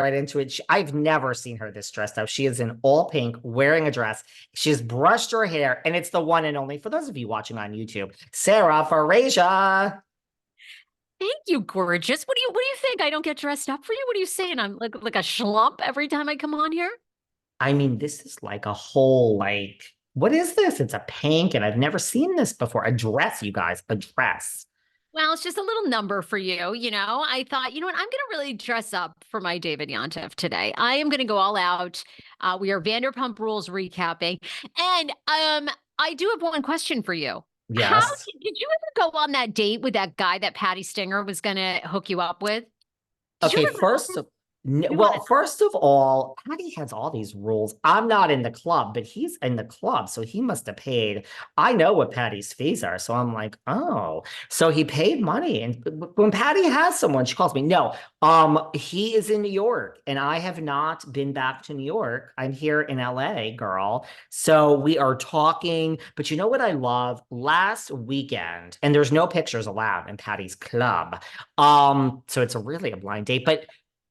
right into it. I've never seen her this dressed up. She is in all pink, wearing a dress. She's brushed her hair, and it's the one and only, for those of you watching on YouTube, Sarah Farasia. Thank you, gorgeous. What do you think? I don't get dressed up for you? What are you saying? I'm like a schlump every time I come on here? I mean, this is like a whole, like, what is this? It's a pink, and I've never seen this before. A dress, you guys, a dress. Well, it's just a little number for you, you know. I thought, you know what, I'm gonna really dress up for my David Yontef today. I am gonna go all out. We are Vanderpump Rules recapping. And I do have one question for you. How Yes. did you ever go on that date with that guy that Patty Stinger was gonna hook you up with? Did you Okay, ever go on this? You want well, first of all, Patty has all these rules. I'm not in the club, but he's in the club, so he must have paid. I know what Patty's fees are, so I'm like, oh, so he paid money. And when Patty has someone, she calls me. No, he is in New York, and I have not been back to New York. I'm here in LA, girl. So we are talking. But you know what I love? Last weekend, and there's no pictures allowed in Patty's club. So it's really a blind date, but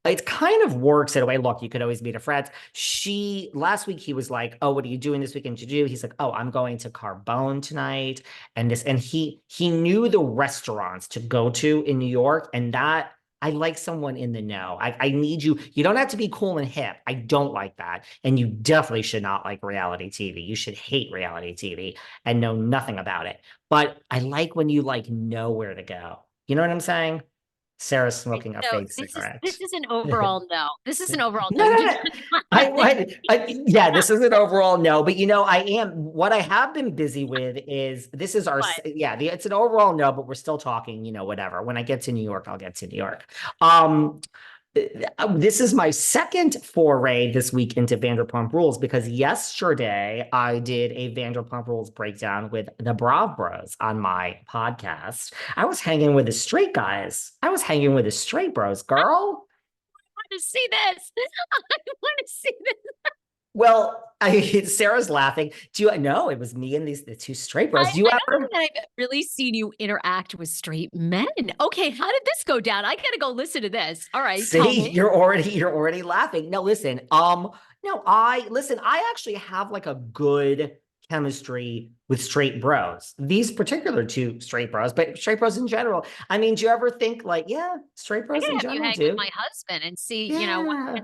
it kind of works in a way. Look, you could always meet a friend. Last week he was like, "Oh, what are you doing this weekend to do?" He's like, "Oh, I'm going to Carbone tonight." And he knew the restaurants to go to in New York. And that I like someone in the know. I need you. You don't have to be cool and hip. I don't like that. And you definitely should not like reality TV. You should hate reality TV and know nothing about it. But I like when you like know where to go. You know what I'm saying? Sarah's smoking a So fake cigarette. this is an overall no. This is an overall no. No, You no, did no. not. Yeah, this is an overall no, but what I have been busy with is What? it's an overall no, but we're still talking, whatever. When I get to New York, I'll get to New York. Um, this is my second foray this week into Vanderpump Rules because yesterday I did a Vanderpump Rules breakdown with the Brav Bros on my podcast. I was hanging with the straight guys. I was hanging with the straight bros, girl. To see this. I want to see this. Well, Sarah's laughing. Do you know it was me and the two straight bros? Do you I don't ever think that I've really seen you interact with straight men. Okay, how did this go down? I gotta go listen to this. All right, tell see? me. You're already laughing. No, listen. No, I actually have like a good chemistry with straight bros. These particular two straight bros, but straight bros in general. I mean, do you ever think like, yeah, straight I bros gotta in have you general hang with do? my husband and see, what Yeah.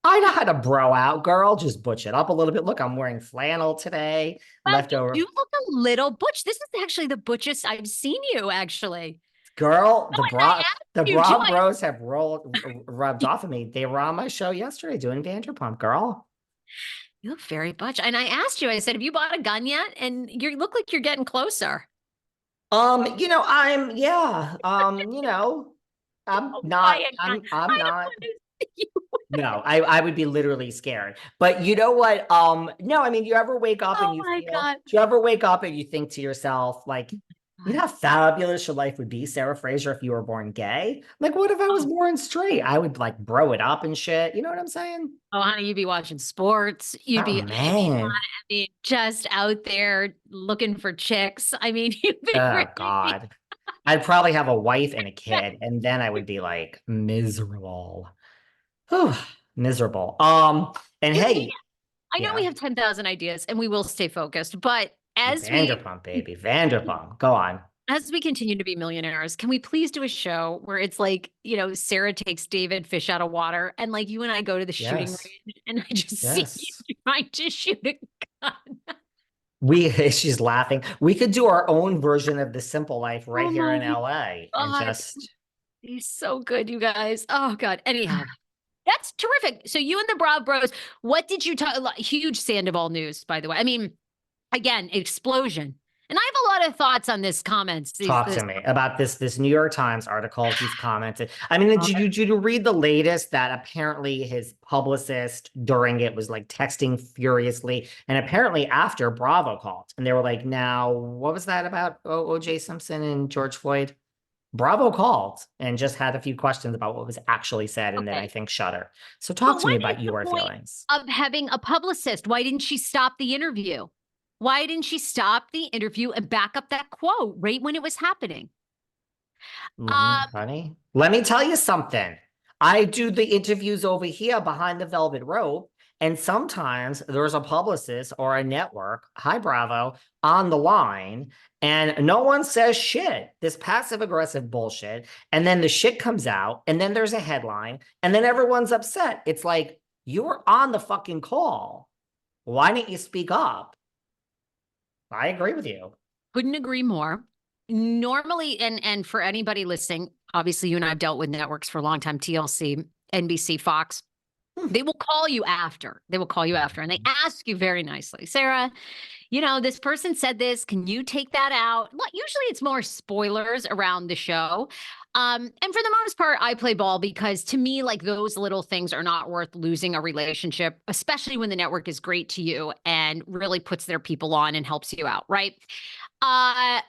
I know how to bro out, girl. Just butch it up a little bit. Look, I'm wearing flannel today, well, you leftover. do look a little butch. This is actually the butchest I've seen you, actually. Girl, Oh, and I asked the you too. bra bros have rubbed off of me. They were on my show yesterday doing Vanderpump, girl. You look very butch. And I asked you, I said, have you bought a gun yet? And you look like you're getting closer. I'm Don't buy not, a gun. I'm I don't not. want to see you. No, I would be literally scared. But you know what? No, I mean, you ever wake up and Oh my God. do you ever wake up and you think to yourself, like, you know how fabulous your life would be, Sarah Fraser, if you were born gay? Like, what if I was Oh, born straight? I would like bro it up and shit. You know what I'm saying? oh, honey, you'd be watching sports. You'd Oh be, man. I mean, just out there looking for chicks. I mean, you'd be Oh really. God. I'd probably have a wife and a kid, and then I would be like miserable. Whew, miserable. And You, hey, I know we yeah, have 10,000 ideas and we will stay focused, but Vanderpump, baby. Vanderpump. Go on. as we continue to be millionaires, can we please do a show where it's like, Sarah takes David fish out of water and like you and I go to the shooting Yes. range and I just see Yes. you trying to shoot a gun. She's laughing. We could do our own version of the simple life right Oh here my in LA and God. just He's so good, you guys. Oh God. Anyhow, that's terrific. So you and the Brow Bros, what did you talk? Huge Sandoval news, by the way. I mean, again, explosion. And I have a lot of thoughts on this comments. talk to me about this New York Times article he's commented. I mean, Uh, did you read the latest that apparently his publicist during it was like texting furiously, and apparently after Bravo called and they were like, "Now, what was that about O.J. Simpson and George Floyd?" Bravo called and just had a few questions about what was actually said, and then I okay. think shut her. So But talk to me what is about the your point feelings. of having a publicist? Why didn't she stop the interview? Why didn't she stop the interview and back up that quote right when it was happening? Um, Honey, let me tell you something. I do the interviews over here behind the velvet rope. And sometimes there's a publicist or a network, hi Bravo, on the line, and no one says shit. This passive aggressive bullshit. And then the shit comes out, and then there's a headline, and then everyone's upset. It's like, you were on the fucking call. Why didn't you speak up? I agree with you. Couldn't agree more. Normally, and for anybody listening, obviously you and I have dealt with networks for a long time, TLC, NBC, Fox. They will call you after. They will call you after, and they ask you very nicely, Sarah, you know, this person said this. Can you take that out? Usually it's more spoilers around the show. And for the most part, I play ball because to me, like those little things are not worth losing a relationship, especially when the network is great to you and really puts their people on and helps you out, right? Uh,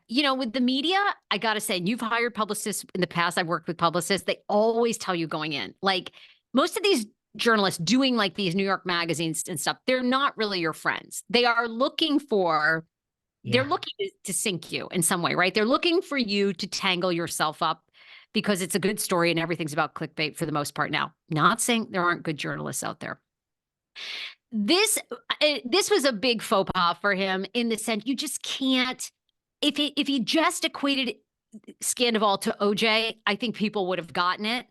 you know, with the media, I gotta say, and you've hired publicists in the past. I've worked with publicists. They always tell you going in, like most of these journalists doing like these New York magazines and stuff, they're not really your friends. They are looking for, they're looking to sink you in some way, right? They're looking for you to tangle yourself up because it's a good story and everything's about clickbait for the most part. Now, not saying there aren't good journalists out there. This was a big faux pas for him in the sense you just can't, if he just equated Scandoval to OJ, I think people would have gotten it.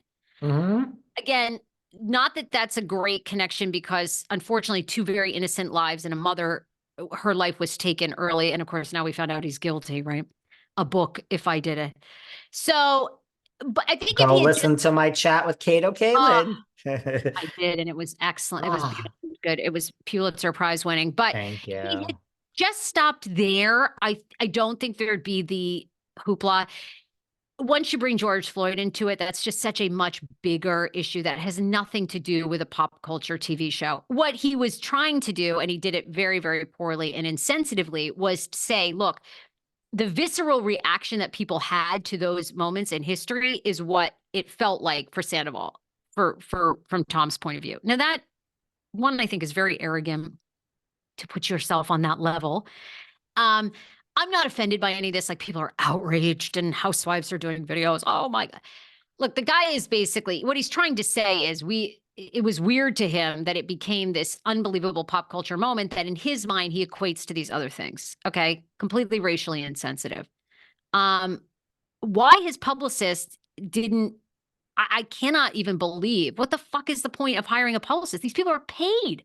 Again, not that that's a great connection because unfortunately, two very innocent lives and a mother, her life was taken early. And of course, now we found out he's guilty, right? A book, if I did it. So, but I think Go listen to my chat with Kato Kaelin. I did, and it was excellent. It was good. It was Pulitzer Prize winning. But thank you. If he had just stopped there, I don't think there'd be the hoopla. Once you bring George Floyd into it, that's just such a much bigger issue that has nothing to do with a pop culture TV show. What he was trying to do, and he did it very, very poorly and insensitively, was to say, look, the visceral reaction that people had to those moments in history is what it felt like for Sandoval, from Tom's point of view. Now that one, I think, is very arrogant to put yourself on that level. I'm not offended by any of this. Like people are outraged and housewives are doing videos. Oh my God. Look, the guy is basically, what he's trying to say is it was weird to him that it became this unbelievable pop culture moment that in his mind, he equates to these other things. Okay. Completely racially insensitive. Why his publicist didn't, I cannot even believe, what the fuck is the point of hiring a publicist? These people are paid.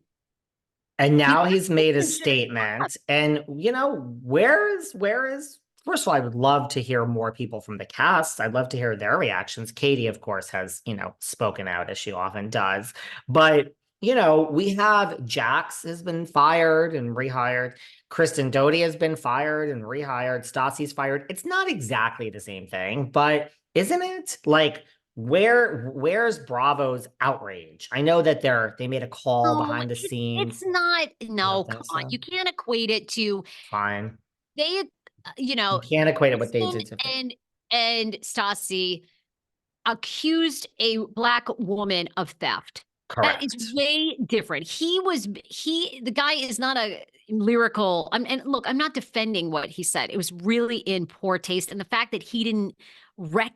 And now he's made a statement. And, you know, where is, first of all, I would love to hear more people from the cast. I'd love to hear their reactions. Katie, of course, has, you know, spoken out as she often does. But, you know, we have Jax has been fired and rehired. Kristen Doty has been fired and rehired. Stassi's fired. It's not exactly the same thing, but isn't it? Like, where's Bravo's outrage? I know that they made a call behind the scenes. It's not, no, come on. You can't equate it to fine. They, you know, you can't equate it what they did to and Stassi accused a Black woman of theft. Correct. That is way different. The guy is not a lyrical. And look, I'm not defending what he said. It was really in poor taste. And the fact that he didn't